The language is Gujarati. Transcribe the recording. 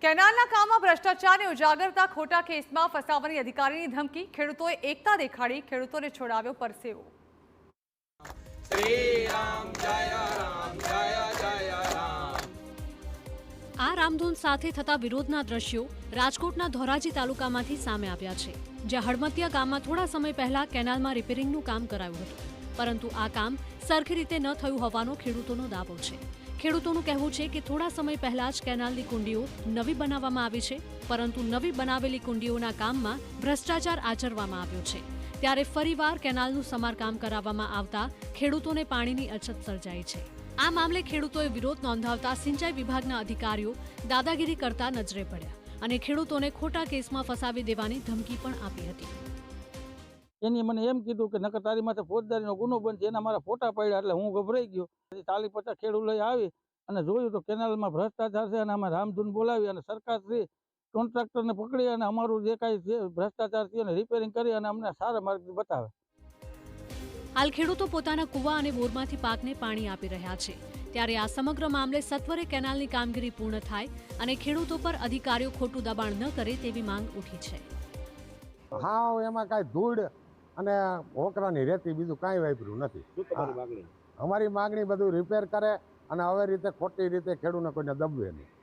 કેનાલના કામમાં ભ્રષ્ટાચારને ઉજાગરતા ખોટા કેસમાં ફસાવાની અધિકારીની ધમકી, ખેડૂતોએ એકતા દેખાડી ખેડૂતોને છોડાવ્યો પરસેવો। શ્રી રામ જય રામ જય જય રામ। આ રામધૂન સાથે થતા વિરોધના દ્રશ્યો રાજકોટના ધોરાજી તાલુકામાંથી સામે આવ્યા છે, જ્યાં હળમતિયા ગામમાં થોડા સમય પહેલા કેનાલમાં રિપેરિંગનું કામ કરાયું હતું, પરંતુ આ કામ સરખી રીતે ન થયું હોવાનો ખેડૂતોનો દાવો છે। ખેડૂતોનું કહેવું છે કે થોડા સમય પહેલા જ કેનાલની કુંડીઓ નવી બનાવવામાં આવી છે, પરંતુ નવી બનાવેલી કુંડીઓના કામમાં ભ્રષ્ટાચાર આચરવામાં આવ્યો છે। ત્યારે ફરીવાર કેનાલનું સમારકામ કરાવવામાં આવતા ખેડૂતોને પાણીની અછત સર્જાઈ છે। આ મામલે ખેડૂતોએ વિરોધ નોંધાવતા સિંચાઈ વિભાગના અધિકારીઓ દાદાગીરી કરતા નજરે પડ્યા અને ખેડૂતોને ખોટા કેસમાં ફસાવી દેવાની ધમકી પણ આપી હતી। એની મને એમ કીધું કે નકર તારી માથે ફોજદારીનો ગુનો બનશે, એના મારા ફોટા પડ્યા એટલે હું ગભરાઈ ગયો। ચાલી 50 ખેડૂત લઈ આવી અને જોયું તો કેનાલમાં ભ્રષ્ટાચાર છે અને અમે રામધૂન બોલાવી અને સરકારશ્રી કોન્ટ્રાક્ટરને પકડી અને અમારું જે કાંઈ છે ભ્રષ્ટાચાર છે એને રિપેરિંગ કરી અને અમને સારા માર્ગ બતાવે। હાલ ખેડૂતો પોતાના કુવા અને બોરમાંથી પાકને પાણી આપી રહ્યા છે, ત્યારે આ સમગ્ર મામલે સત્વરે કેનાલની કામગીરી પૂર્ણ થાય અને ખેડૂતો પર અધિકારીઓ ખોટું દબાણ ન કરે તેવી માંગ ઉઠી છે। હા, એમાં કાંઈ ધૂળ અને ઓકરાની રેતી બીજું કાંઈ વાપર્યું નથી। અમારી માગણી બધું રિપેર કરે અને હવે રીતે ખોટી રીતે ખેડૂતને કોઈને દબવે નહીં।